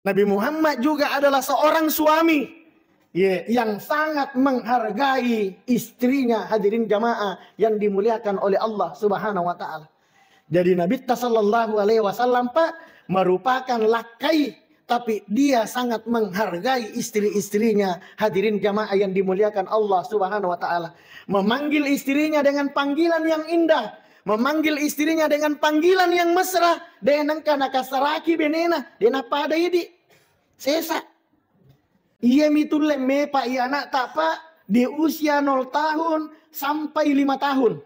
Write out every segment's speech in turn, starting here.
Nabi Muhammad juga adalah seorang suami yang sangat menghargai istrinya, hadirin jamaah yang dimuliakan oleh Allah Subhanahu wa taala. Jadi Nabi sallallahu alaihi wasallam Pak merupakan lakai, tapi dia sangat menghargai istri-istrinya, hadirin jamaah yang dimuliakan Allah Subhanahu wa taala. Memanggil istrinya dengan panggilan yang indah, memanggil istrinya dengan panggilan yang mesra. Denang kana kasaraki benena, dena pada idi sesa. Ia mitulle me Pak ia anak tak Pak di usia 0 tahun sampai 5 tahun.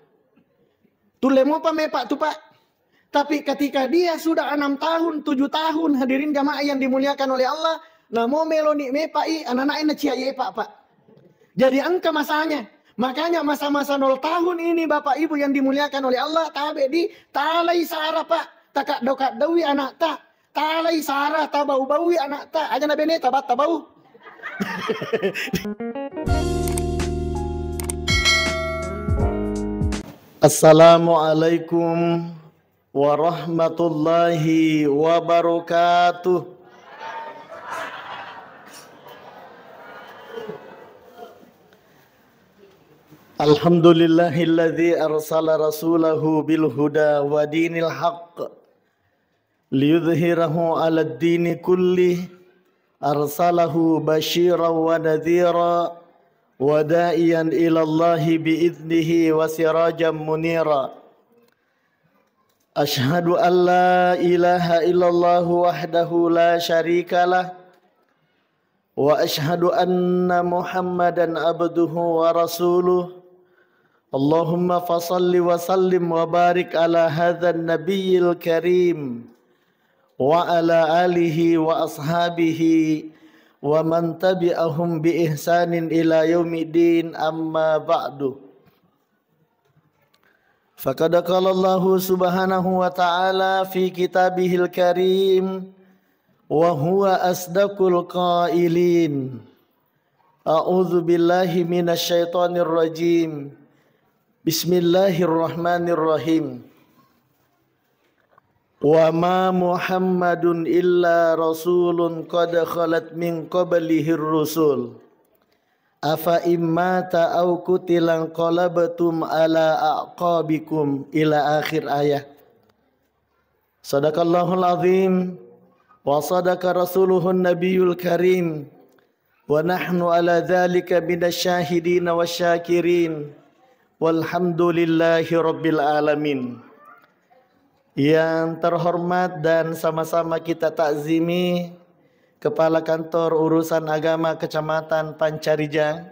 Tulemo pa me Pak tu Pak. Tapi ketika dia sudah 6 tahun, 7 tahun, hadirin jamaah yang dimuliakan oleh Allah, namo meloni me Pak i anak-anak ina cia ye Pak. Jadi angka masanya. Makanya masa-masa 0 tahun ini Bapak Ibu yang dimuliakan oleh Allah, tabe di talai sara Pak, takak dokat dawi anak tak, talai sara tabau-baui anak tak, aja na bene tabat tabau. Assalamualaikum warahmatullahi wabarakatuh. Alhamdulillahilladzi arsala rasulahu bil huda wa dinil haqq liyudhhirahu 'alad dini kullih arsalahu basyiran wa nadhira wa da'iyan ila Allahi bi'idnihi wa sirajan munira. Ashhadu an la ilaha illallah wahdahu la syarikalah wa ashhadu anna Muhammadan abduhu wa rasuluh. Allahumma fasalli wa sallim wa barik ala hadzal nabiyil karim wa ala alihi wa ashabihi wa man tabi'ahum bi ihsanin ila yaumiddin, amma ba'du. Faqad qala Allah subhanahu wa ta'ala fi kitabihil karim wa huwa asdaqul qailin. A'udzu billahi minasy syaithanir rajim. Bismillahirrahmanirrahim. Wa ma Muhammadun illa rasulun qad khalat min qablihir rusul. Afa immata aw qutilan qalabtum ala aqabikum, ila akhir ayat. Sadaqallahul azim wa sadaqa rasuluhun nabiyul karim wa nahnu ala dzalika minasyahidin wasyakirin. Walhamdulillahi rabbil alamin. Yang terhormat dan sama-sama kita takzimi Kepala Kantor Urusan Agama Kecamatan Pancarijang,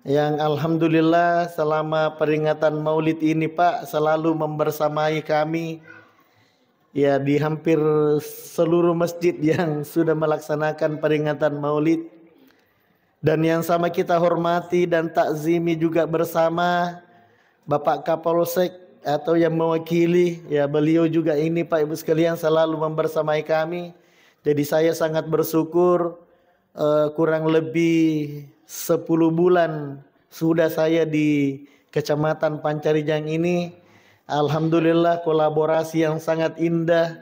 yang alhamdulillah selama peringatan Maulid ini Pak selalu membersamai kami ya di hampir seluruh masjid yang sudah melaksanakan peringatan Maulid. Dan yang sama kita hormati dan takzimi juga bersama Bapak Kapolsek atau yang mewakili, ya beliau juga ini Pak Ibu sekalian selalu membersamai kami. Jadi saya sangat bersyukur, kurang lebih 10 bulan sudah saya di Kecamatan Pancarijang ini. Alhamdulillah kolaborasi yang sangat indah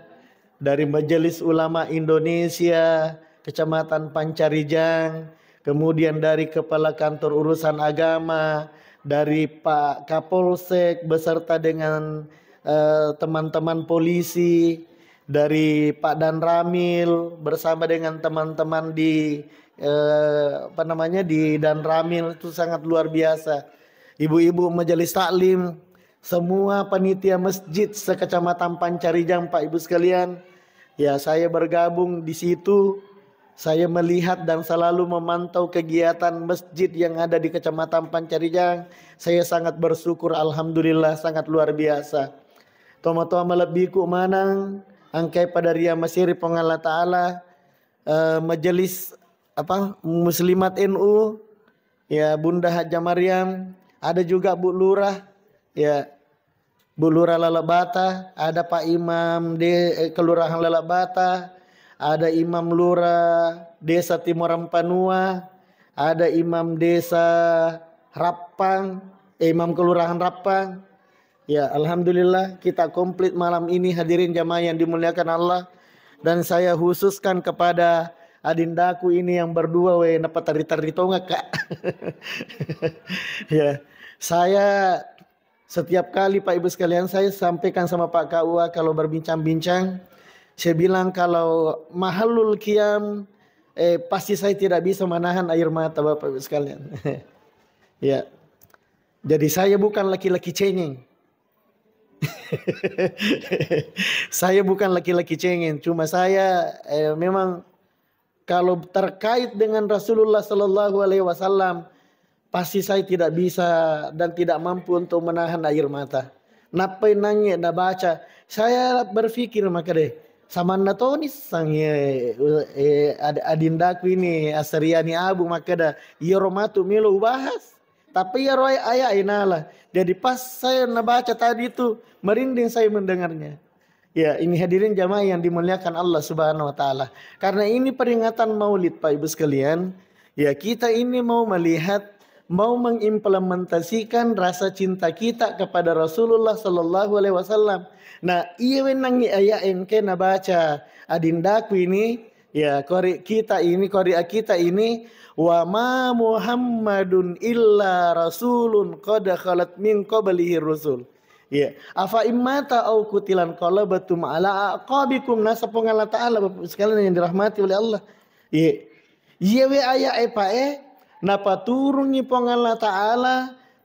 dari Majelis Ulama Indonesia Kecamatan Pancarijang, kemudian dari Kepala Kantor Urusan Agama, dari Pak Kapolsek beserta dengan teman-teman polisi, dari Pak Dan Ramil bersama dengan teman-teman di di Dan Ramil, itu sangat luar biasa. Ibu-ibu majelis taklim, semua panitia masjid sekecamatan Pancarijang Pak Ibu sekalian, ya saya bergabung di situ. Saya melihat dan selalu memantau kegiatan masjid yang ada di Kecamatan Pancarijang. Saya sangat bersyukur, alhamdulillah sangat luar biasa. Toma-toma lebihku manang angkai pada ria masiri pengala ta'ala majelis Muslimat NU, ya Bunda Haja Maryam, ada juga Bu Lurah, ya Bu Lurah Lalabata, ada Pak Imam Kelurahan Lalabata, ada Imam Lurah Desa Timur Rampanua, ada Imam Desa Rappang, Imam Kelurahan Rappang. Ya alhamdulillah kita komplit malam ini hadirin jamaah yang dimuliakan Allah. Dan saya khususkan kepada adindaku ini yang berdua napa tari-tari tonga Kak. Ya, saya setiap kali Pak Ibu sekalian saya sampaikan sama Pak KUA kalau berbincang-bincang, saya bilang kalau mahalul qiyam pasti saya tidak bisa menahan air mata Bapak Ibu sekalian. Ya. Jadi saya bukan laki-laki cengeng. Saya bukan laki-laki cengeng, cuma saya memang kalau terkait dengan Rasulullah Sallallahu Alaihi Wasallam pasti saya tidak bisa dan tidak mampu untuk menahan air mata. Napa nanya na baca, saya berpikir maka deh sama natonis sang adindaku ini Asriani Abu maka dah yoromatu milo bahas. Tapi ya roy ayah inala. Jadi pas saya nabaca tadi itu merinding saya mendengarnya. Ya, ini hadirin jamaah yang dimuliakan Allah Subhanahu wa taala. Karena ini peringatan Maulid Pak Ibu sekalian, ya kita ini mau melihat, mau mengimplementasikan rasa cinta kita kepada Rasulullah sallallahu alaihi wasallam. Nah, iya wenang ayat yang kena baca adindaku ini, ya kori kita ini wa ma Muhammadun illa rasulun qad khalat min qablihi rusul. Ya, afa immata au kutilan qalabatum ala aqabikum nasapung Allah taala Bapak sekalian yang dirahmati oleh Allah. Ya. Yewe aya napa turungi pong Allah taala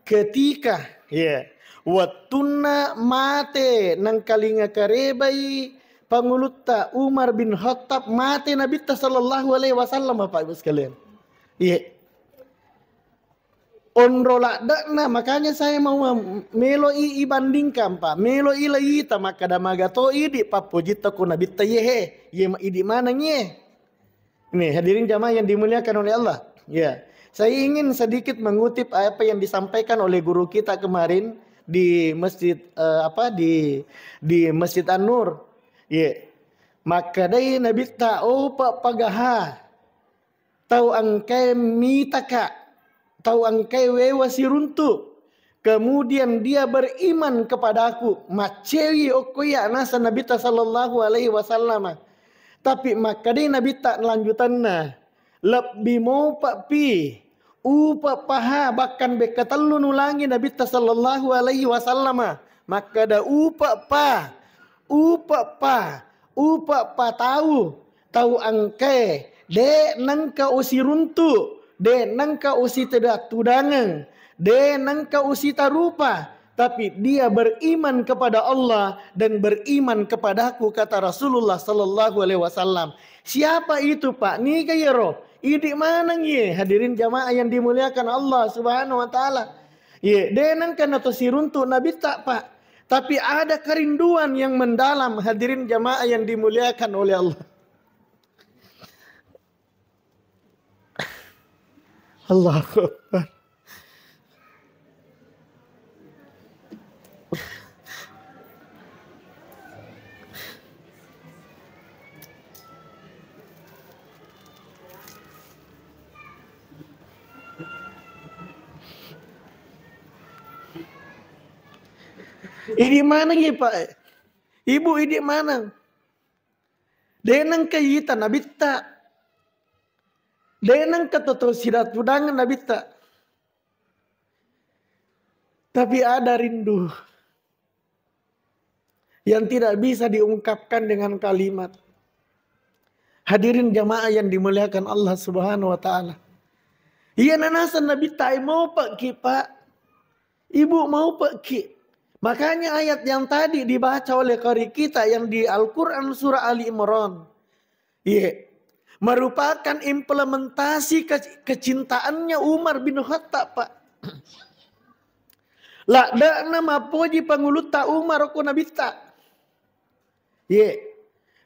ketika ya watuna mate nang kalinga karebai pangulutta Umar bin Khattab mate Nabi sallallahu alaihi wasallam Bapak Ibu sekalian. Iya. Onrolak dakna makanya saya mau meloi ibandingkan Pak. Meloi laita maka damaga to idi papojita kuna bitta yehe. Ye idi mana nye? Nih hadirin jamaah yang dimuliakan oleh Allah. Ya. Saya ingin sedikit mengutip apa yang disampaikan oleh guru kita kemarin di masjid di Masjid An-Nur. Ya. Maka dai nabi ta pak pagaha. Tau angkai mitaka. Tahu angkai wewasiruntu. Kemudian dia beriman kepadaku. Macewi okoya nasa Nabi sallallahu alaihi wasallam. Tapi maka dia Nabi tak lanjutanna. Lebih mau pak pi. Upa paha bahkan bekatalun ulangi Nabi sallallahu alaihi wasallam. Maka da upa pa. Upa pa tahu. Tahu angkai. De nangka usiruntu. De nangka usi tidak tudangan. De nangka usi tarupa. Tapi dia beriman kepada Allah dan beriman kepadaku kata Rasulullah sallallahu alaihi wasallam. Siapa itu Pak? Nih kaya roh. Idi mana ye? Hadirin jamaah yang dimuliakan Allah Subhanahu wa taala. Ye, de nangka nato siruntu nabi tak Pak. Tapi ada kerinduan yang mendalam hadirin jamaah yang dimuliakan oleh Allah. Allahu Akbar. Ini mana ya Pak? Ibu ini mana? Denang kayita nabita. Denang katoto sirat pudangan nabita. Tapi ada rindu yang tidak bisa diungkapkan dengan kalimat. Hadirin jamaah yang dimuliakan Allah Subhanahu wa taala. Iya nanasan nabita mau pergi Pak. Ibu mau pergi. Makanya ayat yang tadi dibaca oleh qari kita yang di Al-Quran surah Ali Imran. Iya. Merupakan implementasi kecintaannya Umar bin Khattab Pak. Lakda nama poji panguluta Umar aku nabita. Iya.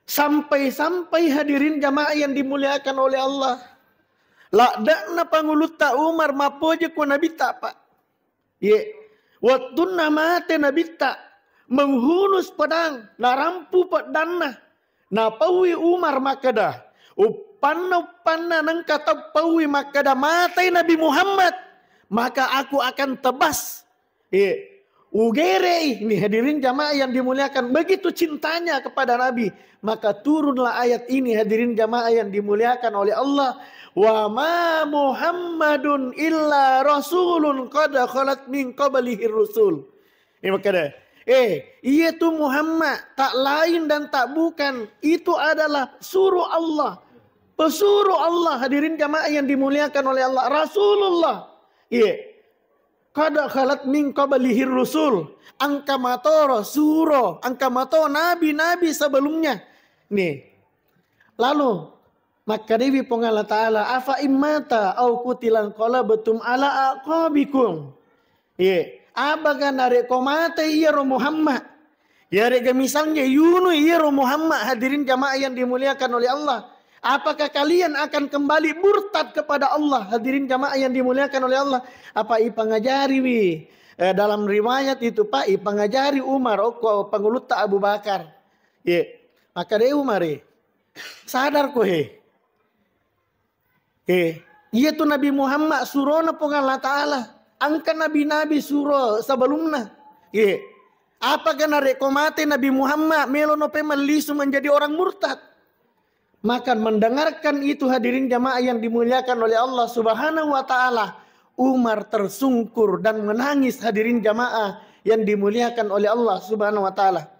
Sampai-sampai hadirin jamaah yang dimuliakan oleh Allah. Lakda na panguluta Umar mapoji ku nabita Pak. Iya. Waktu nama te nabita menghunus pedang narampu pedana napawi Umar makada upanna nang kata pawi makada matai Nabi Muhammad maka aku akan tebas Ugere ini hadirin jamaah yang dimuliakan, begitu cintanya kepada Nabi, maka turunlah ayat ini hadirin jamaah yang dimuliakan oleh Allah. Wa ma Muhammadun illa rasulun qad khalat min qablihi rusul. Ini makanya iya tuh Muhammad tak lain dan tak bukan, itu adalah suruh Allah, pesuruh Allah hadirin jamaah yang dimuliakan oleh Allah, Rasulullah. Iya. Kada khalat min qablihi rusul, angkamato rasul, angkamato nabi-nabi sebelumnya. Nih. Lalu maka Dewi Pengala Ta'ala, afa immata au kutilan qalabatum ala aqabikum. Ye, abaga narek komate iya ro Muhammad. Ya rega misalnya Yunu iya ro Muhammad hadirin jamaah yang dimuliakan oleh Allah. Apakah kalian akan kembali murtad kepada Allah? Hadirin jamaah yang dimuliakan oleh Allah. Apa ipangajari dalam riwayat itu Pak ipangajari Umar oko panguluta Abu Bakar. Ye, maka deh Umar sadar ko iya tu Nabi Muhammad surona Allah Ta'ala. Angka nabi-nabi surah sebelumnya. Apakah narekomate Nabi Muhammad melonope melisu menjadi orang murtad? Maka mendengarkan itu hadirin jamaah yang dimuliakan oleh Allah Subhanahu wa Ta'ala, Umar tersungkur dan menangis hadirin jamaah yang dimuliakan oleh Allah Subhanahu wa Ta'ala.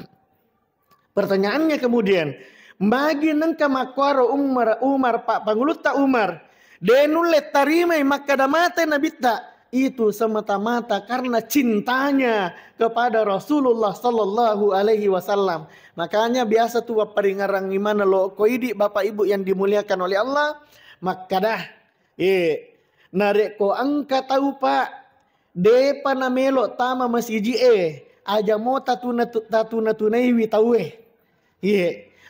Pertanyaannya kemudian, bagi nengka makwaro Umar Pak Panguluta Umar denulet tarimai makadamate nabita, itu semata-mata karena cintanya kepada Rasulullah sallallahu alaihi wasallam. Makanya biasa tuh peringarang imana lo koidi Bapak Ibu yang dimuliakan oleh Allah, maka dah narek ko angka tahu Pak depa namelo tama masiji aja mo tatuna tunaiwi tahu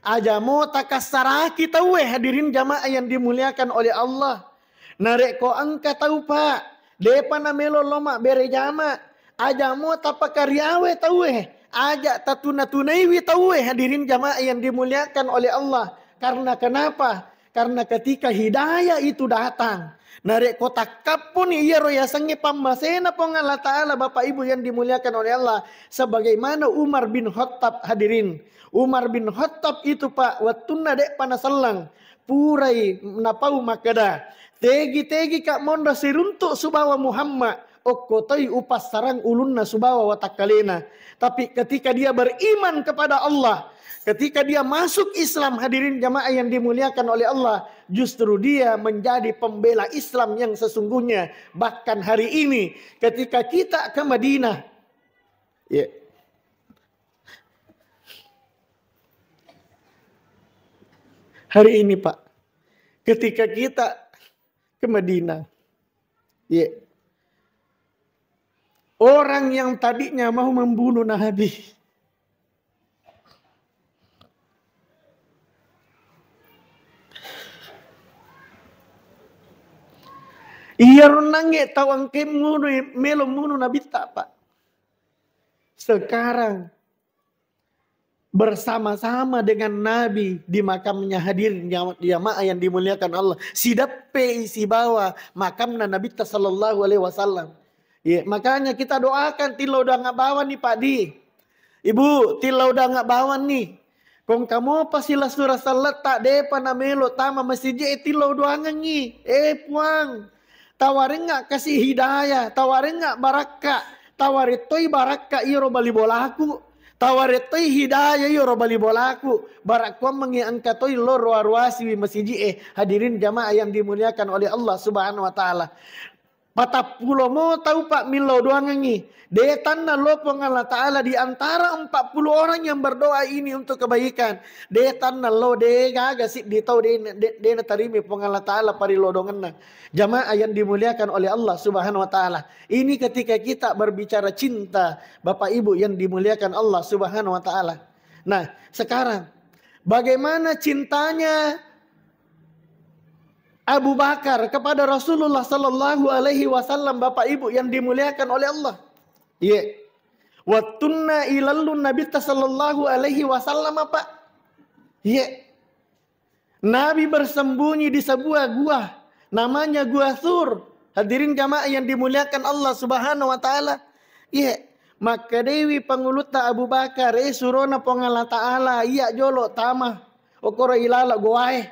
aja mo takasaraki tahu hadirin jamaah yang dimuliakan oleh Allah. Narek ko angka tahu Pak depa namelo loma bere jama aja mo tapakaryawe tahu aja tatuna tunaiwi tahu hadirin jamaah yang dimuliakan oleh Allah. Karena kenapa? Karena ketika hidayah itu datang, narek kotak kapun iya roya sange pambasena Allah Ta'ala Bapak Ibu yang dimuliakan oleh Allah. Sebagaimana Umar bin Khattab hadirin. Umar bin Khattab itu Pak watuna dek panasalang purai napau makada. Tegi-tegi kak monda siruntuk subawa Muhammad. Okotoi upas sarang ulunna subawa watakalena. Tapi ketika dia beriman kepada Allah, ketika dia masuk Islam hadirin jamaah yang dimuliakan oleh Allah, justru dia menjadi pembela Islam yang sesungguhnya. Bahkan hari ini ketika kita ke Madinah, hari ini Pak, ketika kita ke Madinah, orang yang tadinya mau membunuh Nabi, iya renangnya tawang kemunu melom bunuh Nabi tak Pak. Sekarang bersama-sama dengan Nabi di makamnya hadirin jamaah yang dimuliakan Allah. Sidape isi bawa makamna Nabi sallallahu alaihi wasallam. Makanya kita doakan tila udah nggak bawa nih Pak Di. Ibu tila udah nggak bawa nih. Kong kamu pasilah surah salat tak depa namelo tama masjid tila udah ngangi. Puang. Tawarin nggak kasih hidayah, tawarin nggak barakah, tawaritoi barakah iro bali bolaku, tawaritoi hidayah iro bali bolaku, barakwa mengiangkatoi lo ruasi masjid hadirin jamaah yang dimuliakan oleh Allah Subhanahu wa Ta'ala. Patap pulau mau tahu Pak Milo doang ngi. Dia tanah lo Allah Ta'ala di antara 40 orang yang berdoa ini untuk kebaikan. Dia tanah lo dia gak sih dia tahu dia terima Allah Ta'ala pari lo dongan. Jamaah yang dimuliakan oleh Allah Subhanahu wa Ta'ala. Ini ketika kita berbicara cinta Bapak Ibu yang dimuliakan Allah Subhanahu wa Ta'ala. Nah, sekarang bagaimana cintanya Abu Bakar kepada Rasulullah sallallahu alaihi wasallam Bapak Ibu yang dimuliakan oleh Allah. Wattunna ilallun Nabi sallallahu alaihi wasallam Pak. Nabi bersembunyi di sebuah gua namanya Gua Sur. Hadirin jamaah yang dimuliakan Allah Subhanahu wa Ta'ala. Maka dewi panguluta Abu Bakar surona pongala ta'ala iya jolo tama okoro ilala goae.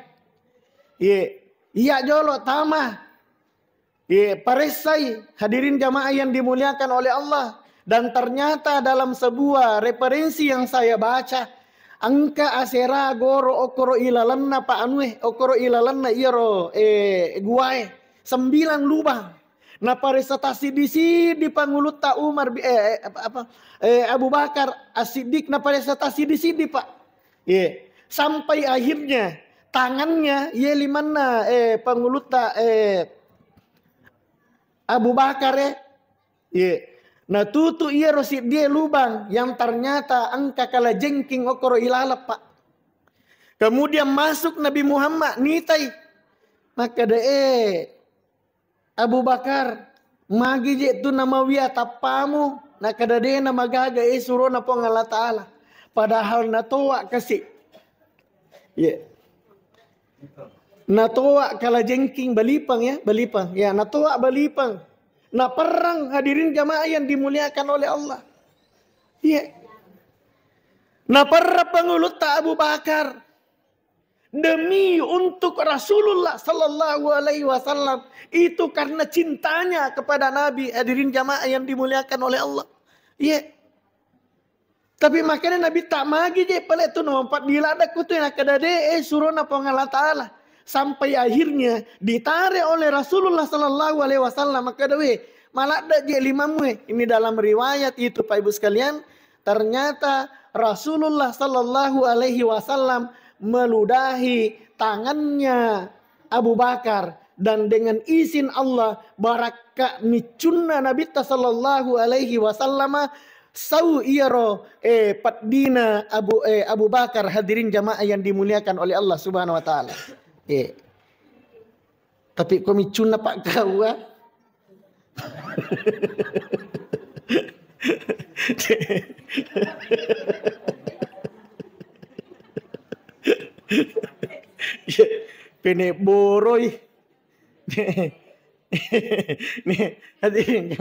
Iya jolo tama. Paresai hadirin jamaah yang dimuliakan oleh Allah. Dan ternyata dalam sebuah referensi yang saya baca, angka asera goro okoro ilalanna pa anue okoro ilalanna iro guae 9 lubang. Nah paresatasi di panguluta Umar Abu Bakar As-Siddiq na paresatasi di sini pak. Sampai akhirnya tangannya limana panguluta Abu Bakar nah tutu iya rosid dia lubang yang ternyata angka kala jengking okoro ilalap pak. Kemudian masuk Nabi Muhammad nitai. Maka Abu Bakar magi je tu nama wia tapamu na kadade na magaga suruh na po Allah Ta'ala. Padahal natoa kasih. Natoa kala jengking balipang balipang. Natoa balipang. Na perang hadirin jamaah yang dimuliakan oleh Allah. Na perang pangulut Abu Bakar. Demi untuk Rasulullah Sallallahu Alaihi Wasallam. Itu karena cintanya kepada Nabi. Hadirin jamaah yang dimuliakan oleh Allah. Tapi makanya Nabi tak magi je pala itu nomor 4 diladak kutu yang kadade suruh na Allah Ta'ala. Sampai akhirnya ditarik oleh Rasulullah Sallallahu Alaihi Wasallam. Maka dawe malada je limamu. Ini dalam riwayat itu Pak Ibu sekalian. Ternyata Rasulullah Sallallahu Alaihi Wasallam meludahi tangannya Abu Bakar dan dengan izin Allah baraka micunna Nabi sallallahu alaihi wasallam sau iro patdina Abu Bakar. Hadirin jamaah yang dimuliakan oleh Allah Subhanahu wa taala. Tapi kok micunna pak kau Pene boroi. Nih, hadirin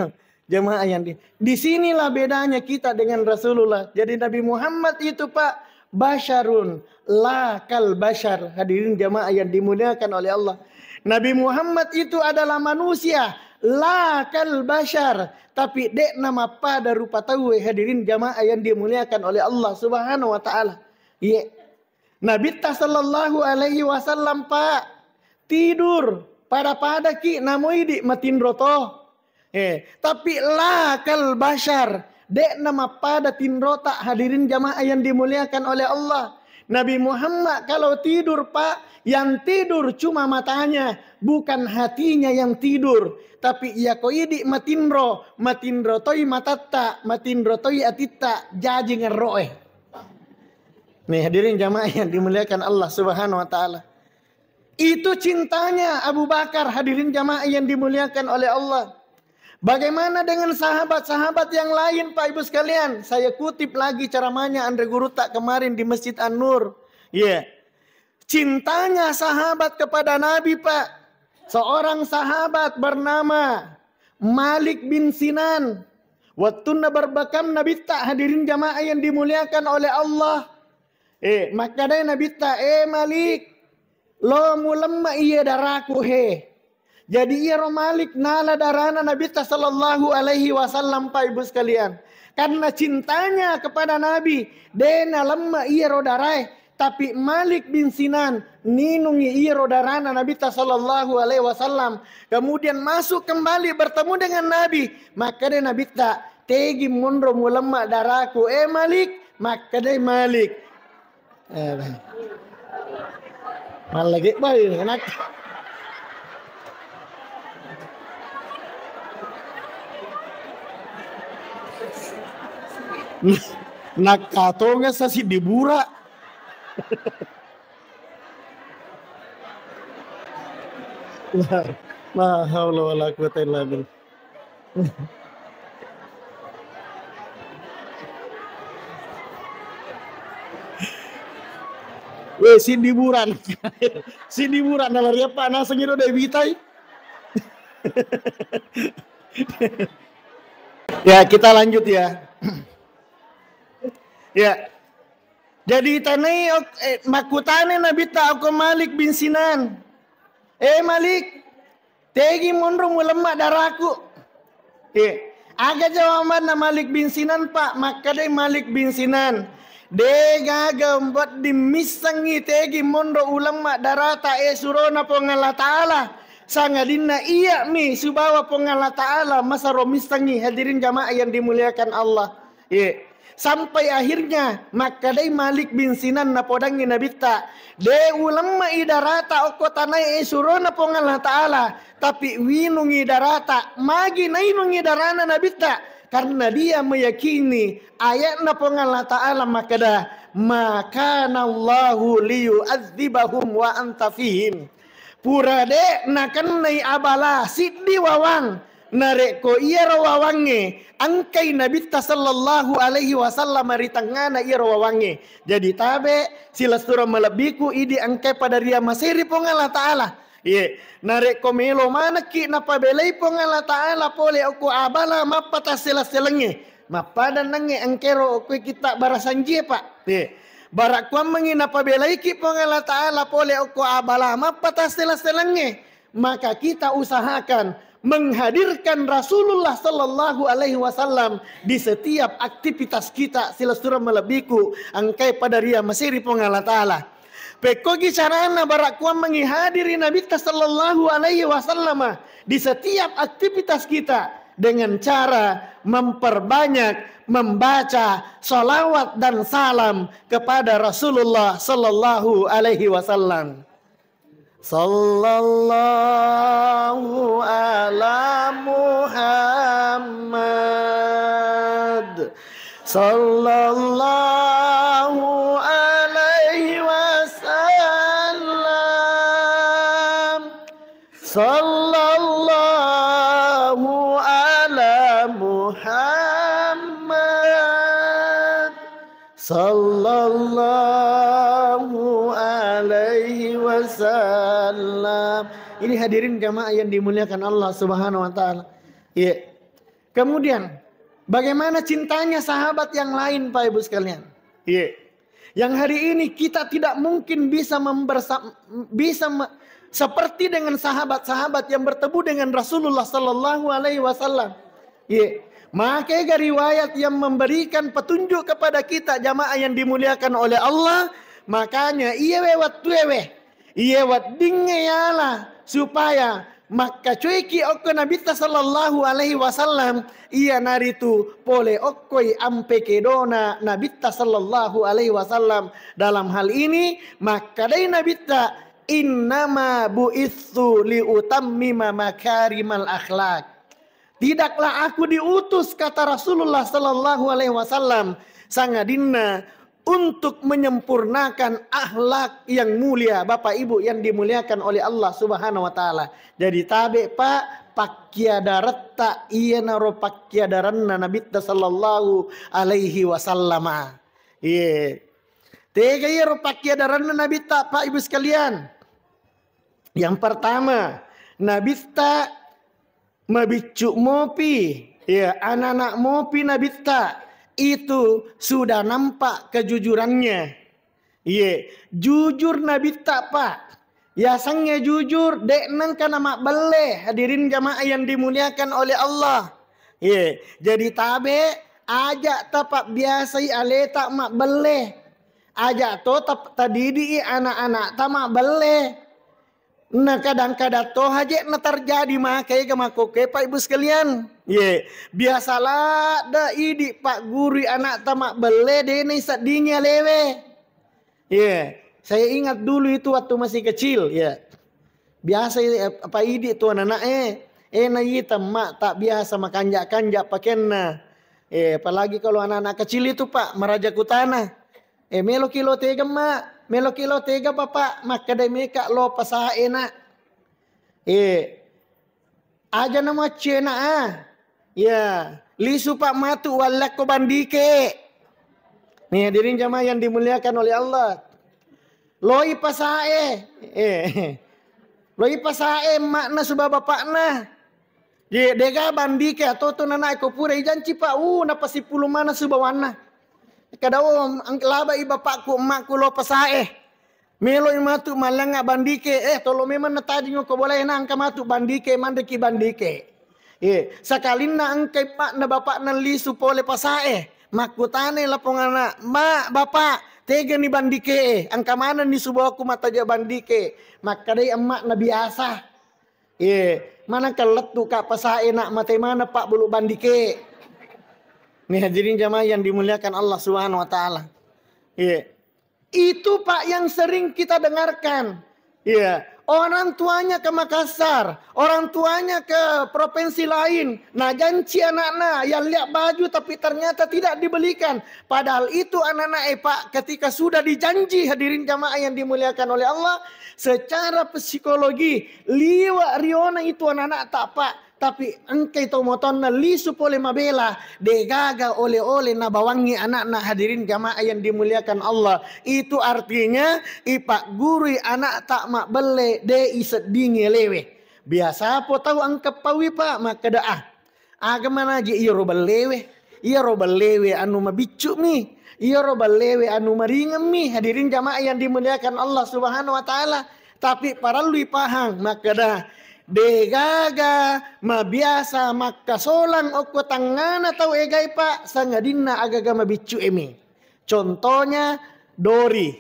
jamaah yang di sinilah bedanya kita dengan Rasulullah. Jadi Nabi Muhammad itu Pak basyarun la kal basyar. Hadirin jamaah yang dimuliakan oleh Allah. Nabi Muhammad itu adalah manusia la kal basyar, tapi dek nama pada rupa tahu. Hadirin jamaah yang dimuliakan oleh Allah Subhanahu wa taala. Nabi sallallahu alaihi wasallam Pak tidur pada ki namoi di matin roto. Tapi la kal bashar dek nama pada tinrota. Hadirin jamaah yang dimuliakan oleh Allah. Nabi Muhammad kalau tidur Pak, yang tidur cuma matanya, bukan hatinya yang tidur. Tapi ia koidi matinro toi matatta, matinro toi atita jajingan roe. Nih hadirin jamaah yang dimuliakan Allah Subhanahu wa taala. Itu cintanya Abu Bakar, hadirin jamaah yang dimuliakan oleh Allah. Bagaimana dengan sahabat-sahabat yang lain Pak Ibu sekalian? Saya kutip lagi ceramahnya Andre Guruta kemarin di Masjid An-Nur. Cintanya sahabat kepada Nabi Pak. Seorang sahabat bernama Malik bin Sinan. Wattuna berbakam Nabi tak, hadirin jamaah yang dimuliakan oleh Allah. Maka dari Nabi ta Malik lo mulamma iya daraku Jadi iya Malik nala darana Nabi ta sallallahu alaihi wasallam Pak Ibu sekalian. Karena cintanya kepada Nabi dena lemma iya rodarai. Tapi Malik bin Sinan ninungi iya rodarana Nabi ta sallallahu alaihi wasallam. Kemudian masuk kembali bertemu dengan Nabi. Maka dari Nabi ta tegi munro mulamma daraku Malik. Maka dari Malik lagi baik enak. Nakatonga sa si dibura. La haula wala quwata illa billah. Sindiburan. Sindiburan nalaria pa nasa ngiro de bitay. Ya, kita lanjut ya. Ya. Jadi tanai makutane Nabi ta aku Malik bin Sinan. Malik, tegi mundur ulama daraku. Aga jawaban na Malik bin Sinan pak, maka deh Malik bin Sinan. Dega gambat dimisangi tegi mundur ulama darata surona pongala ta'ala. Sangadina iya mi subawa pongala ta'ala masa romisangi hadirin jamaah yang dimuliakan Allah. Sampai akhirnya maka dai Malik bin Sinan na podangi nabita de ulama idarata oko tanai surona pongala ta'ala tapi winungi darata magi nainungi darana nabita karena dia meyakini ayat na pongala ta'ala maka dah maka nallahu liyu'adzibahum wa anta fihim pura de nakan nai abala siddi wawang nareko iya rawawange angkai Nabi sallallahu alaihi wasallam maritangana iya rawawange jadi tabe sila surah melebiku idi angkai pada ria masiri pongala ta'ala nareko melo mana ki napa belai pongala ta'ala pole aku abala mapata sila selenge mapadan nange angkero aku kita barasanji pak barak kuam mengi napa belai ki pongala ta'ala pole aku abala mapata sila selenge maka kita usahakan menghadirkan Rasulullah Sallallahu Alaihi Wasallam di setiap aktivitas kita sila surah melebiku angkai pada ria masiri pongala ta'ala pekogi carana barakuan menghadiri Nabi Sallallahu Alaihi Wasallam di setiap aktivitas kita dengan cara memperbanyak membaca salawat dan salam kepada Rasulullah Sallallahu Alaihi Wasallam. Sallallahu ala Muhammad Sallallahu alaihi wasallam Sallallahu ala Muhammad Sallallahu alaihi wasallam. Ini hadirin jamaah yang dimuliakan Allah Subhanahu wa taala. Kemudian bagaimana cintanya sahabat yang lain Pak Ibu sekalian? Yang hari ini kita tidak mungkin bisa seperti dengan sahabat-sahabat yang bertemu dengan Rasulullah sallallahu alaihi wasallam. Maka riwayat yang memberikan petunjuk kepada kita jamaah yang dimuliakan oleh Allah, makanya iya wewat tuwe iya wat dinge yala supaya maka cueki okko Nabi sallallahu alaihi wasallam iya naritu pole okkoi ampe kedona Nabi sallallahu alaihi wasallam dalam hal ini maka dai Nabi innama bu'itsu liutammima makarimal akhlak. Tidaklah aku diutus kata Rasulullah sallallahu alaihi wasallam sangadinna untuk menyempurnakan akhlak yang mulia Bapak Ibu yang dimuliakan oleh Allah Subhanahu wa taala. Jadi tabe Pak pakkiadarata iya naro pakkiadaranna Nabi sallallahu alaihi wasallam. Tega iya ro pakkiadaranna Nabi Pak Ibu sekalian. Yang pertama, Nabi mabicu mopi, anak-anak mopi Nabi itu sudah nampak kejujurannya. Jujur Nabi Pak. Ya sangnya jujur dek nang kana mak bele hadirin jamaah yang dimuliakan oleh Allah. Jadi tabe ajak tapak biasa aleta mak bele. Ajak to tadidi anak-anak tamak bele. Nah kadang-kadang toh aja na terjadi makai kemakoke Pak Ibu sekalian. Biasalah da idi Pak guru anak tamak bele dene sadinya lewe. Saya ingat dulu itu waktu masih kecil Biasa apa idi tuan anak na ita mak tak biasa makanjak-kanjak pakenna. Apalagi kalau anak-anak kecil itu Pak meraja kutana. Melo kilo tega mak, melo kilo tega papa, maka demeka lo pasaha enak. Aja nama cena lisu pak matu walak ko bandike. Nih hadirin jamaah yang dimuliakan oleh Allah. Loi pasae, loi pasae makna subah bapakna. Dega bandike atau tu nana ko pura janci pak napa si pulu mana subawana. Kadao ang laba i bapakku emakku lo pasae. Melo imatu malanga bandike tolo memang tadi ko boleh na angka matu bandike mandeki bandike. Sakalin na angkai pak na bapak na lisu pole pasae. Makutane lapongana ma bapak tega ni bandike angka mana ni subawaku mata ja bandike. Makadai emak na biasa. Mana keletu kak pasae nak mate mana pak bulu bandike. Nih hadirin jamaah yang dimuliakan Allah Subhanahu wa taala. Itu pak yang sering kita dengarkan. Orang tuanya ke Makassar, orang tuanya ke provinsi lain. Nah janji anak-anak yang lihat baju tapi ternyata tidak dibelikan. Padahal itu anak-anak pak ketika sudah dijanji hadirin jamaah yang dimuliakan oleh Allah. Secara psikologi liwa riona itu anak-anak tak pak. Tapi engkai to motonna lisu pole mabela degaga oleh-oleh na bawangi anak-anak hadirin jamaah yang dimuliakan Allah. Itu artinya ipak guru anak tak mak bele de isedingi lewe. Biasa po tahu angkep pawi pak maka dah agama aja iya roba lewe. Iya roba lewe anu mabicu mi. Iya roba lewe anu maringem mi hadirin jamaah yang dimuliakan Allah Subhanahu wa taala. Tapi para lui pahang maka dah degaga mabiasa maka solang oko tangana tau egai pak sangadina agaga mabicu emi. Contohnya dori.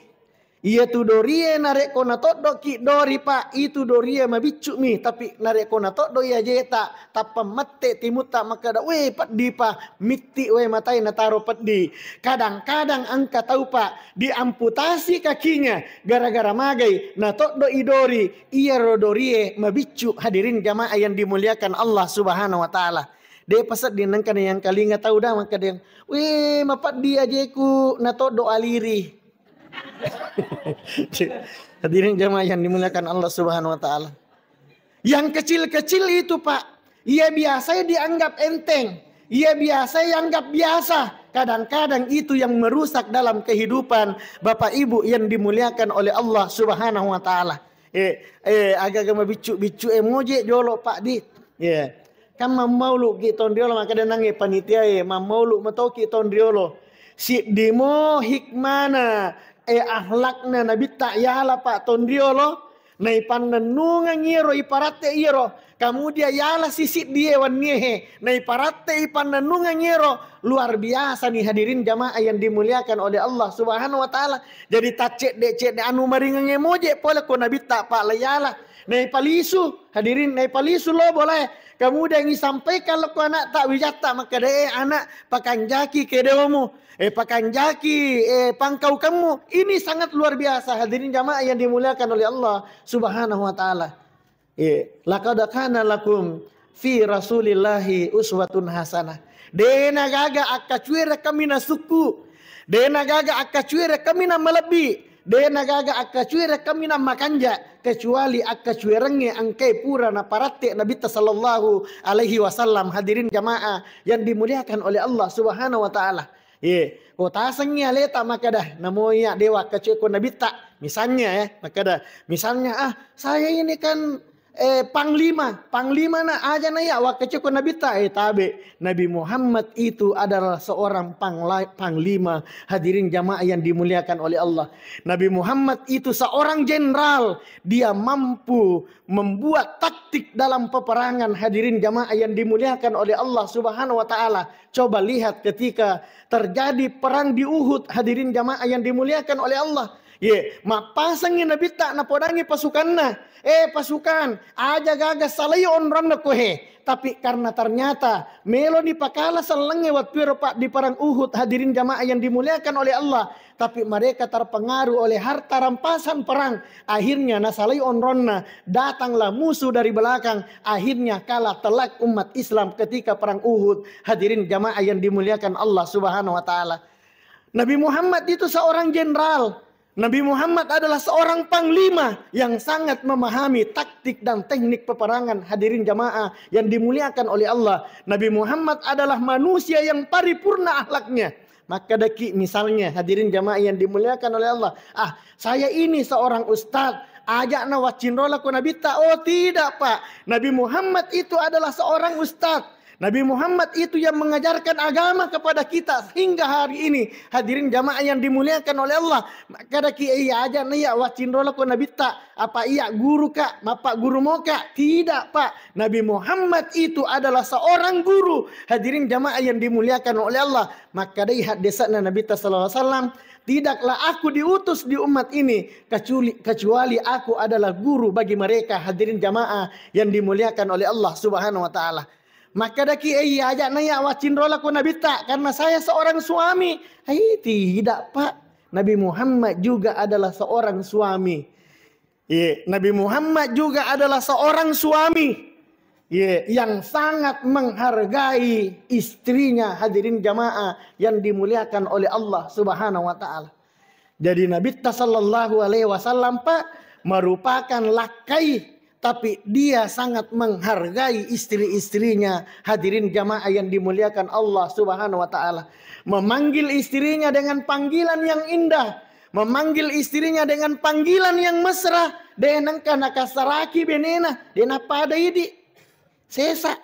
Iya tu dorie narek kona todo ki dori pak itu dorie mabicu mi tapi narek kona todo ya jeta tapa mate timuta maka da we pat di pa miti we matai nataro pat di. Kadang-kadang angka tahu pak diamputasi kakinya gara-gara magai na todo idori iya rodorie mabicu hadirin jamaah yang dimuliakan Allah Subhanahu wa taala. Dia pasat dinangkan yang kali nggak tahu dah maka dia we mapat dia jeku na todo aliri. Hadirin jamaah yang dimuliakan Allah Subhanahu wa taala. Yang kecil-kecil itu pak, ia biasa dianggap enteng, ia biasa dianggap biasa. Kadang-kadang itu yang merusak dalam kehidupan Bapak Ibu yang dimuliakan oleh Allah Subhanahu wa taala. Agak-agak bicu-bicu emoji jolo pak dit. Kan mau lu gitu diolo maka dia nangis panitia mau lu matoki ton diolo. Si demo hikmana ahlakna nabi tak yala pak tondriolo nai panenunga ngiro iparate iro kamu dia yala sisit dia waniehe nai parate ipanenunga ngiro luar biasa nih hadirin jamaah yang dimuliakan oleh Allah Subhanahu wa taala. Jadi tacek de anu maringa ngemoje pole ko nabi tak pak layala nai palisu hadirin nai palisu lo boleh. Kemudian disampaikan kalau anak tak wijata maka deh anak pakanjaki ke dewamu pakanjaki pangkau kamu ini sangat luar biasa hadirin jamaah yang dimuliakan oleh Allah Subhanahu wa taala. Laqad kana lakum fi rasulillahi uswatun hasanah. Dena gaga akacuira kamina suku. Dena gaga akacuira kamina melebi. Dena gaga akacuira kamina makanja kecuali akacuirenge angkai pura na parate Nabi sallallahu alaihi wasallam hadirin jamaah yang dimuliakan oleh Allah Subhanahu wa taala. Kota asangnya leta maka dah namoya dewa keceko Nabi tak misalnya maka dah misalnya saya ini kan panglima na aja na ya wakeceko Nabi tak tabe Nabi Muhammad itu adalah seorang panglima hadirin jamaah yang dimuliakan oleh Allah. Nabi Muhammad itu seorang jenderal, dia mampu membuat taktik dalam peperangan hadirin jamaah yang dimuliakan oleh Allah Subhanahu wa taala. Coba lihat ketika terjadi perang di Uhud hadirin jamaah yang dimuliakan oleh Allah. Mapasangin Nabi tak napodangi pasukanna. Pasukan aja gagas salayo onron na kohe. Tapi karena ternyata melo di pakala salenge wat pero pak di perang Uhud hadirin jamaah yang dimuliakan oleh Allah. Tapi mereka terpengaruh oleh harta rampasan perang. Akhirnya nasalai onronna datanglah musuh dari belakang. Akhirnya kalah telak umat Islam ketika perang Uhud hadirin jamaah yang dimuliakan Allah Subhanahu wa taala. Nabi Muhammad itu seorang jenderal. Nabi Muhammad adalah seorang panglima yang sangat memahami taktik dan teknik peperangan hadirin jamaah yang dimuliakan oleh Allah. Nabi Muhammad adalah manusia yang paripurna akhlaknya. Maka daki misalnya hadirin jamaah yang dimuliakan oleh Allah. Saya ini seorang ustadz. ajak na wacinrola ko Nabi tak. Oh tidak Pak. Nabi Muhammad itu adalah seorang ustadz. Nabi Muhammad itu yang mengajarkan agama kepada kita hingga hari ini. Hadirin jamaah yang dimuliakan oleh Allah. Kada ki iya aja na ya wacinrola ko Nabi tak. Apa iya guru kak? Bapak guru mo kak? Tidak Pak. Nabi Muhammad itu adalah seorang guru. Hadirin jamaah yang dimuliakan oleh Allah. Maka dari hadisnya Nabi sallallahu alaihi wasallam, tidaklah aku diutus di umat ini kecuali aku adalah guru bagi mereka. Hadirin jamaah yang dimuliakan oleh Allah Subhanahu wa taala. Maka daki aja naya wacinrola ko Nabi tak karena saya seorang suami. Tidak Pak. Nabi Muhammad juga adalah seorang suami. Nabi Muhammad juga adalah seorang suami. Yang sangat menghargai istrinya. Hadirin jamaah yang dimuliakan oleh Allah Subhanahu wa taala. Jadi Nabi sallallahu alaihi wasallam Pak merupakan lakai, tapi dia sangat menghargai istri-istrinya. Hadirin jamaah yang dimuliakan Allah Subhanahu wa taala. Memanggil istrinya dengan panggilan yang indah, memanggil istrinya dengan panggilan yang mesra. Denang kana kasaraki benena, dena pada idi sesa.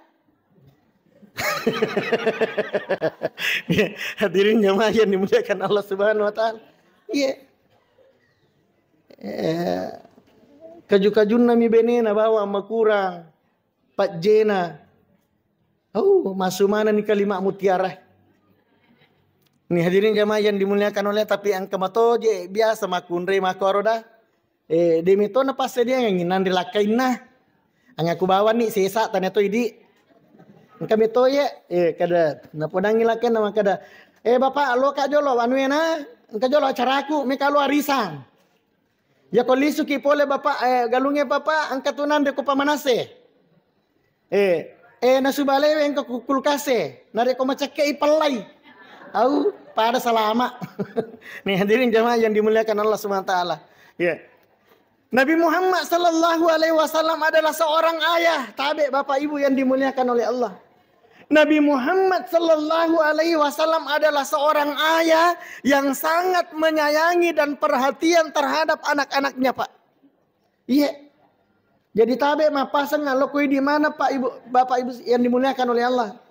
Hadirin jamaah yang dimuliakan Allah Subhanahu wa taala. Kaju-kajun nami benena bawa makurang Pak Jena. Masuk mana nih kalimat mutiara. Nih hadirin jamaah yang dimuliakan oleh, tapi ang kamatoje biasa makunre makoroda. Demi to na pas dia nginan dilakain na. Ang aku bawa nih sesa tanya to idi. Kami to ye kada napodang ngilakain nama kada. Bapak lo kajolo anuena, kajolo acaraku me kalau arisan. Ya kolisu ki pole bapak galungnya bapak angkatunan de ko pamanase. Nasubalewe ang kulkase, nare ko macake ipalay. Pada salama. Nih hadirin jamaah yang dimuliakan Allah Subhanahu wa taala. Nabi Muhammad sallallahu alaihi wasallam adalah seorang ayah, tabe bapak ibu yang dimuliakan oleh Allah. Nabi Muhammad sallallahu alaihi wasallam adalah seorang ayah yang sangat menyayangi dan perhatian terhadap anak-anaknya, Pak. Jadi tabe mah pasang ngalokui di mana Pak Ibu, Bapak Ibu yang dimuliakan oleh Allah.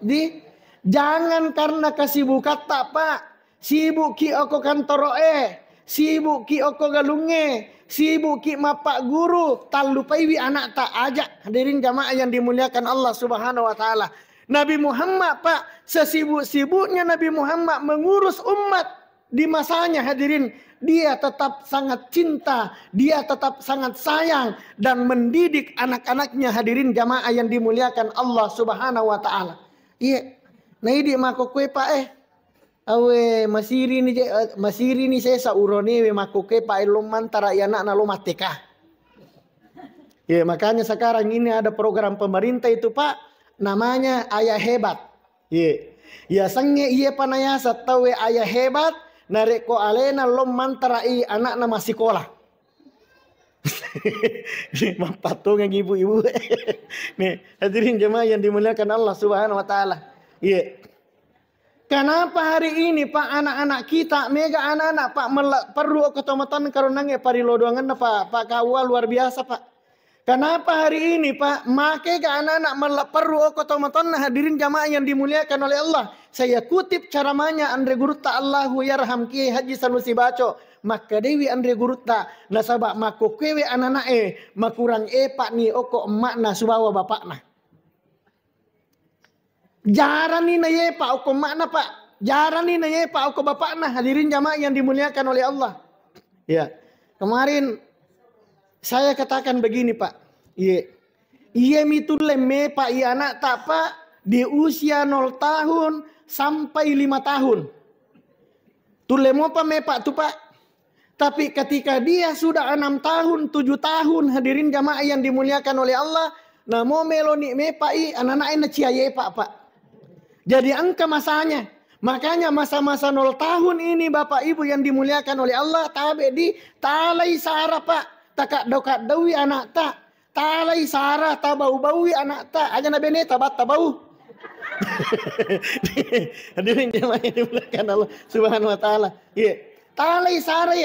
Jangan karena kesibukan tak Pak. Sibuk ki oko kantoroe, sibuk ki oko galunge, sibuk ki mapak guru, tak lupa iwi anak tak ajak. Hadirin jamaah yang dimuliakan Allah Subhanahu wa taala. Nabi Muhammad Pak, sesibuk-sibuknya Nabi Muhammad mengurus umat di masanya, hadirin, dia tetap sangat cinta, dia tetap sangat sayang dan mendidik anak-anaknya, hadirin jamaah yang dimuliakan Allah Subhanahu wa taala. Nah ini makokwe Pak masiri ni saya saurone makokwe Pak elom mantara ya nak nalo mateka. Makanya sekarang ini ada program pemerintah itu Pak, namanya Ayah Hebat. Sange iya panayasa tawe Ayah Hebat nareko alena lom mantarai anak nama sekolah. Mapatung yang ibu-ibu. Nih, hadirin jemaah yang dimuliakan Allah Subhanahu wa taala. Kenapa hari ini Pak anak-anak kita mega anak-anak Pak perlu ketomatan karunange parilodoangan Pak kawal luar biasa Pak. Kenapa hari ini Pak make ke anak-anak perlu kotomaton hadirin jamaah yang dimuliakan oleh Allah. Saya kutip caramanya Andre Gurutta Allahu yarham Kiai Haji Sanusi Baco. Maka dewi Andre Gurutta nasabak mako kewe anak makurang Pak ni oko emakna subawa bapakna. Jaran ni na ye Pak oko emakna Pak. Jaran ni na ye Pak oko bapakna, hadirin jamaah yang dimuliakan oleh Allah. Kemarin saya katakan begini Pak, iya mitule me Pak iya anak tak Pak di usia 0 tahun sampai 5 tahun. Tule mo pa me Pak tu Pak. Tapi ketika dia sudah 6 tahun, 7 tahun, hadirin jamaah yang dimuliakan oleh Allah, namo meloni me Pak i anak-anak na ciaye Pak. Jadi angka masanya. Makanya masa-masa 0 tahun ini Bapak Ibu yang dimuliakan oleh Allah tabe di talai sara Pak. Takak dokat dawi anak tak talai sarah tabau-baui anak tak aja na bene tabat tabau. Hadirin jemaah yang dimuliakan Allah Subhanahu wa taala. Talai sarah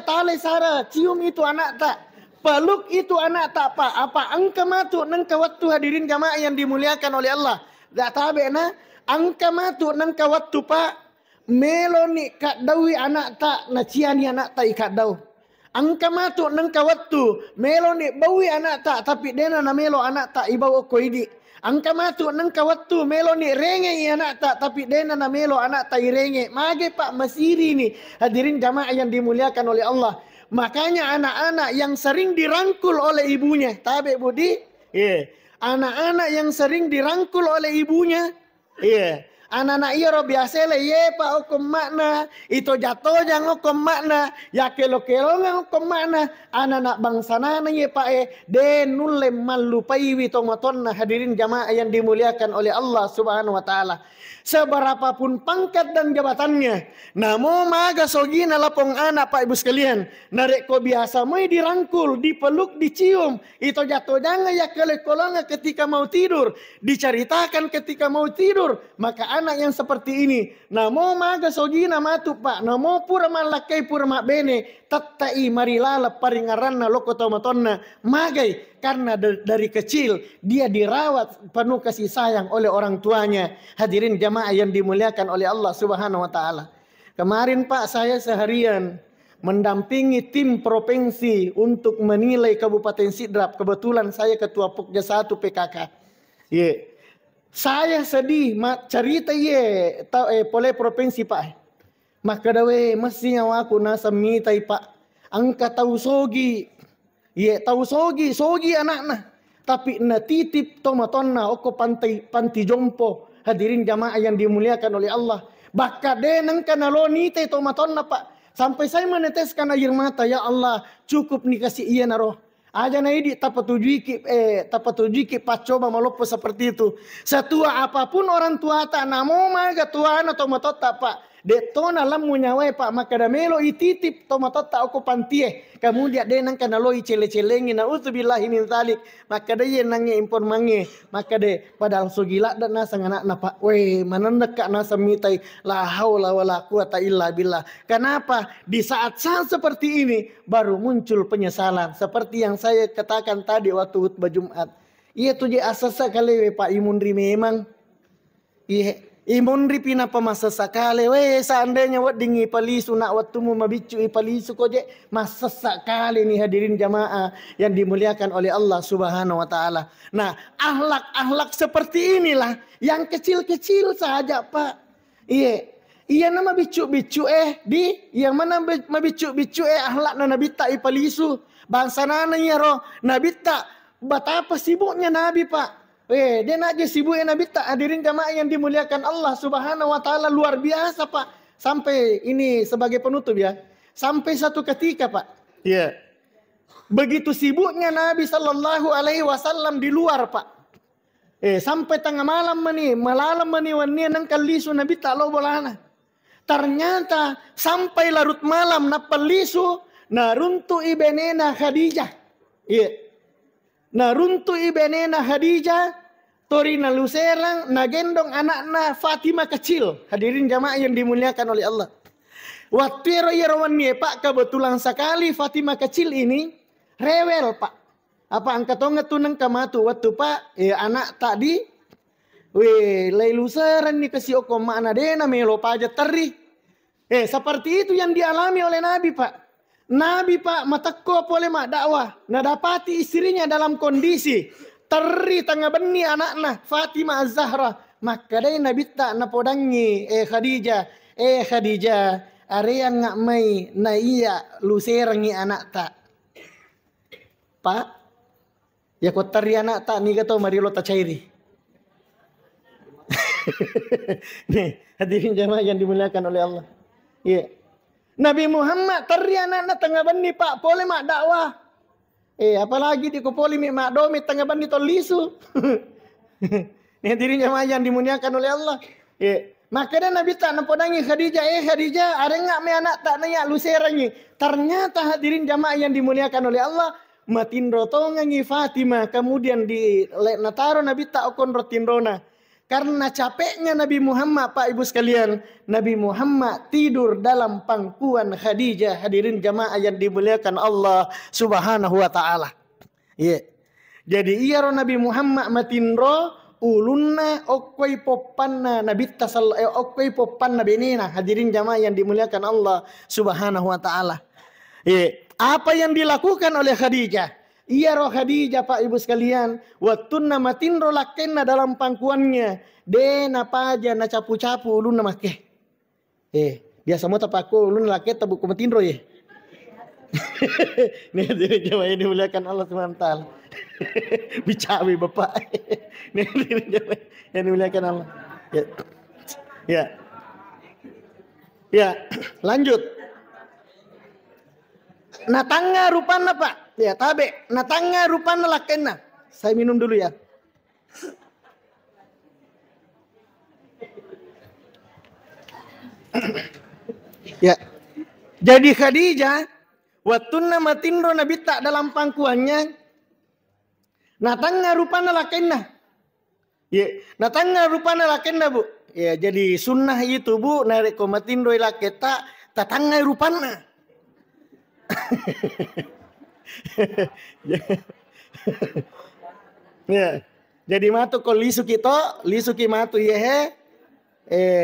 talai sarah cium itu anak tak peluk itu anak tak pak. Apa angka matu nangka waktu hadirin jamaah yang dimuliakan oleh Allah. Tak tabe na angka matu nangka waktu pak. Meloni kat dawi anak tak na ciani anak tak ikat daw. Angka matu nangka waktu meloni bawi anak tak tapi dena na melo anak tak ibaw ko idi. Angka matu nangka waktu meloni renge anak tak tapi dena na melo anak tak irenge. Mage pak masiri ni hadirin jamaah yang dimuliakan oleh Allah. Makanya anak-anak yang sering dirangkul oleh ibunya, tabe budi, anak-anak yang sering dirangkul oleh ibunya, anak-anak iya ro biasa le pak okom makna itu jatuh jangan okom makna ya kelo-kelo nggak okom makna anak-anak bangsa nana ye pak denule malu paiwi tomatonna hadirin jamaah yang dimuliakan oleh Allah Subhanahu wa taala. Seberapapun pangkat dan jabatannya, namo maga sogi nalapong anak pak ibu sekalian, narek ko biasa mau dirangkul, dipeluk, dicium, itu jatuh jangan ya kele-kolonga ketika mau tidur, diceritakan ketika mau tidur, maka anak yang seperti ini, namo maga sogi namatu pak, namo pura malakai pura mak bene, tattai marilala paringaranna loko tomatonna, magai. Karena dari kecil dia dirawat penuh kasih sayang oleh orang tuanya. Hadirin jamaah yang dimuliakan oleh Allah Subhanahu wa taala. Kemarin Pak saya seharian mendampingi tim provinsi untuk menilai Kabupaten Sidrap. Kebetulan saya ketua Pokja 1 PKK. Saya sedih cerita polai provinsi Pak. Maka dawe mestinya aku nasa mitai Pak. Angka tahu sogi. Tahu sogi anak-anak. Tapi na titip tomatonna oko panti jompo. Hadirin jamaah yang dimuliakan oleh Allah. Baka denang kanalo nite tomatonna pak. Sampai saya meneteskan air mata. Ya Allah cukup nih kasih iya naroh. Aja na idi tapatujiki pacoba malopo seperti itu. Setua apapun orang tua tak namo maga tuana tomatota pak. Detona lamu nyawai pak maka damelo ititip tomatota aku pantie. Kemudian dia nang kana loi cele-celengi na uzubillahi min zalik. Maka dia nangnya impor mange. Maka de padahal so gila dan nasa nganak na pak. Weh manandak ka nasa mitai la haula wala quwata illa billah. Kenapa? Di saat-saat seperti ini baru muncul penyesalan. Seperti yang saya katakan tadi waktu khutbah Jumat. Iya tuh je asasa kali pak imundri memang. Iya. Imundri pina pamasa sakale seandainya wat dingi palisu nak waktu mu mabicu palisu koje masa sakale nih hadirin jamaah yang dimuliakan oleh Allah Subhanahu wa taala. Nah, akhlak seperti inilah yang kecil-kecil saja, Pak. Iya nama bicu-bicu yang mana mabicu-bicu akhlak na nabita palisu. Bangsa nana ya roh nabita betapa sibuknya Nabi, Pak. Dia nak je sibuk Nabi tak hadirin jamaah yang dimuliakan Allah Subhanahu wa taala luar biasa Pak. Sampai ini sebagai penutup ya. Sampai satu ketika Pak. Begitu sibuknya Nabi sallallahu alaihi wasallam di luar Pak. Sampai tengah malam malalam wani nang kalisu Nabi tak lo bolana. Ternyata sampai larut malam na pelisu naruntu ibenena Khadijah. Naruntu ibenena Khadijah torina luserang nagendong anakna Fatimah kecil. Hadirin jamaah yang dimuliakan oleh Allah. Waktu rawan Pak kebetulan sekali Fatimah kecil ini rewel Pak. Apa angkat tonga tunang kamatu waktu Pak anak tadi lay luseran ni kasih okom makna dena melo paja teri. Seperti itu yang dialami oleh Nabi Pak. Nabi Pak matakko boleh mak dakwah. Nadapati istrinya dalam kondisi teri tengah beni anaknya Fatimah Az-Zahra. Maka dari Nabi tak napodangi Khadijah. Khadijah area ngak mai na iya luserangi anak tak. Pak ya kau teri anak tak ni kata mari lo tak cairi. Nih hadirin jamaah yang dimuliakan oleh Allah. Nabi Muhammad teri anak tengah bani Pak boleh mak dakwah. Apalagi di kupoli mak domi tengah bani tolisu. Nih hadirin jamaah yang dimuliakan oleh Allah. Maka dan Nabi tak nampodangi Khadijah. Khadijah ada ngak me anak tak nanya luserangi. Ternyata hadirin jamaah yang dimuliakan oleh Allah. Matin rotongangi Fatimah. Kemudian di nataro Nabi tak okon rotindrona. Karena capeknya Nabi Muhammad, Pak Ibu sekalian, Nabi Muhammad tidur dalam pangkuan Khadijah. Hadirin jamaah yang dimuliakan Allah Subhanahu wa taala. Iya. Jadi iya Nabi Muhammad matinro ulunna okkoi popanna Nabi okkoi popanna benina. Hadirin jamaah yang dimuliakan Allah Subhanahu wa taala. Iya. Apa yang dilakukan oleh Khadijah? Iya roh Khadijah, Pak Ibu sekalian, wattunna matinro lakenna dalam pangkuannya, de napa aja na capu-capu ulun make. Biasa mau tapaku ulun lake tabu kumatinro ye. Nih diri jamaah ini dimuliakan Allah SWT. Bicawi Bapak. Nih diri jamaah yang dimuliakan Allah. Ya, lanjut. Natanga rupana Pak. Ya tabe, natanga rupana lakenna. Saya minum dulu ya. Ya. Jadi Khadijah wattunna matinro Nabi tak dalam pangkuannya. Natanga rupana lakenna. Ya, natanga rupana lakenna Bu. Ya, jadi sunnah itu Bu, narik komatinro laketa tatanga rupana. Ya, jadi matu kol lisuki matu ye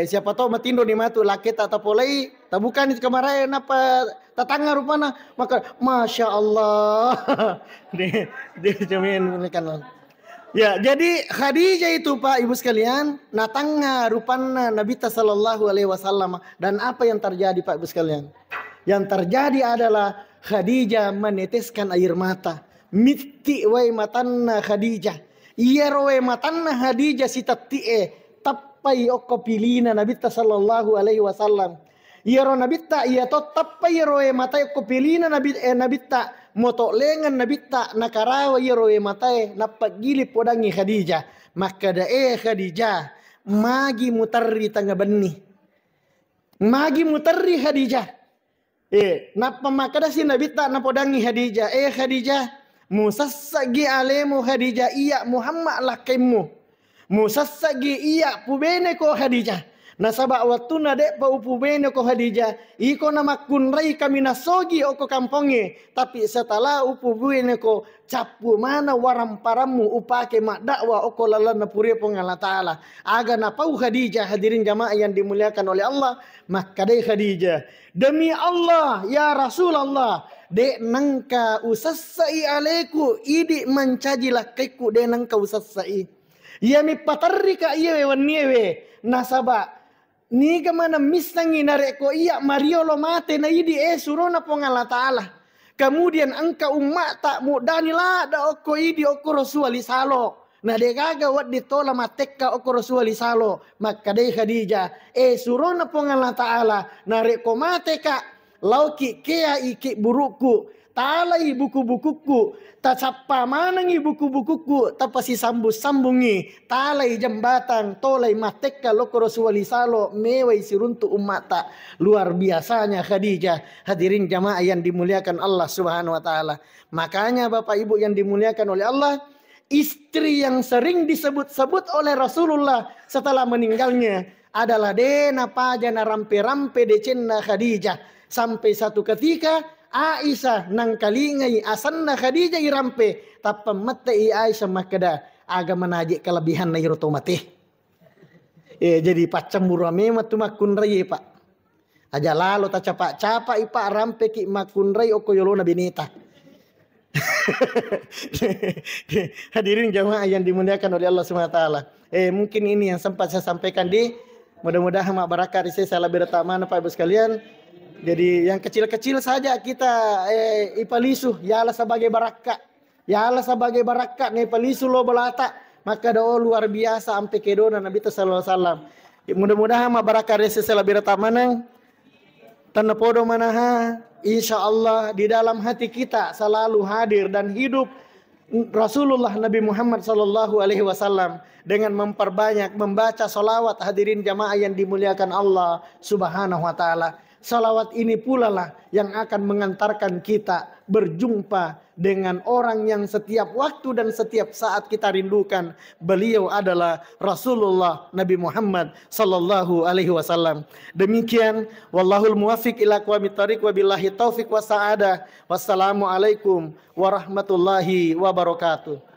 siapa tahu matindo di matu laket atau polai tabukan itu kemarin apa tatangga rupana maka masya Allah dia jamin kan. Ya, jadi Khadijah itu Pak Ibu sekalian natangga rupana Nabi sallallahu alaihi wasallam. Dan apa yang terjadi Pak Ibu sekalian? Yang terjadi adalah Khadijah meneteskan air mata. Mitti wai matanna Khadijah. Iya roe matanna Khadijah si tappai okko pilina Nabi sallallahu alaihi wasallam. Iya ro Nabi ta iya to tappai roe mata okko pilina Nabi ta moto lengan Nabi ta nakarawa iya roe mata napagili podangi Khadijah. Maka da Khadijah magi mutarri tangga benni. Magi mutarri Khadijah. Napa makada si Nabi tak napodangi Khadijah. Khadijah, musassagi alemu Khadijah iya Muhammad lakemu. Musassagi iya pubene ko Khadijah. Nasaba waktu nade pa upubene ko Khadijah. Iko nama kunrai kami nasogi oko kamponge. Tapi setelah upubene ko capu mana waramparamu upake mak dakwa oko lalan napuri Allah Ta'ala. Aga napau Khadijah hadirin jamaah yang dimuliakan oleh Allah. Maka deh Khadijah. Demi Allah ya Rasulullah. Dek nangka usassai aleku. Idi mencajilah keku dek nangka usassai. Ya mi patarrika iya wewaniewe. Nasaba. Ni gamana misangi nareko iya mariolo mate na idi surona Allah Ta'ala. Kemudian engkau umat tak mudani lah da oko idi oko Rasulullah salo. Nah degaga wat ditola matekka oko Rasulullah salo. Maka deh Khadijah surona Allah Ta'ala nareko mate ka lauki kea iki buruku talai buku-bukuku tasapa manangi buku-bukuku tapasi sambungi talai jembatan tolai matekka loko Rasulullah salo mewai siruntu ummata. Luar biasanya Khadijah. Hadirin jamaah yang dimuliakan Allah Subhanahu wa taala. Makanya Bapak Ibu yang dimuliakan oleh Allah, istri yang sering disebut-sebut oleh Rasulullah setelah meninggalnya adalah dena pajana rampe-rampe decenna Khadijah. Sampai satu ketika Aisyah nang kalingai asanna Khadijah irampe tapam mate Aisyah makada aga menajik kelebihan na iroto mate. Jadi pacam burame matu makun rai Pak. Aja lalu ta capa-capa ipa rampe ki makun rai oko yolona bineta. Hadirin jamaah yang dimuliakan oleh Allah Subhanahu wa taala. Mungkin ini yang sempat saya sampaikan di mudah-mudahan mak barakat saya lebih mana Pak Ibu sekalian. Jadi yang kecil-kecil saja kita ipalisu ya Allah sebagai barakat. Ya Allah sebagai barakat nih ipalisu lo belata. Maka doa luar biasa sampai kedona Nabi sallallahu alaihi wasallam. Mudah-mudahan mak barakat saya lebih mana tanpa podo manaha insyaallah di dalam hati kita selalu hadir dan hidup Rasulullah Nabi Muhammad sallallahu alaihi wasallam dengan memperbanyak membaca salawat. Hadirin jamaah yang dimuliakan Allah Subhanahu wa taala. Salawat ini pula lah yang akan mengantarkan kita berjumpa dengan orang yang setiap waktu dan setiap saat kita rindukan. Beliau adalah Rasulullah Nabi Muhammad sallallahu alaihi wasallam. Demikian, wallahul muwaffiq ila aqwamit thariq wa billahi taufiq wa sa'adah. Wassalamualaikum warahmatullahi wabarakatuh.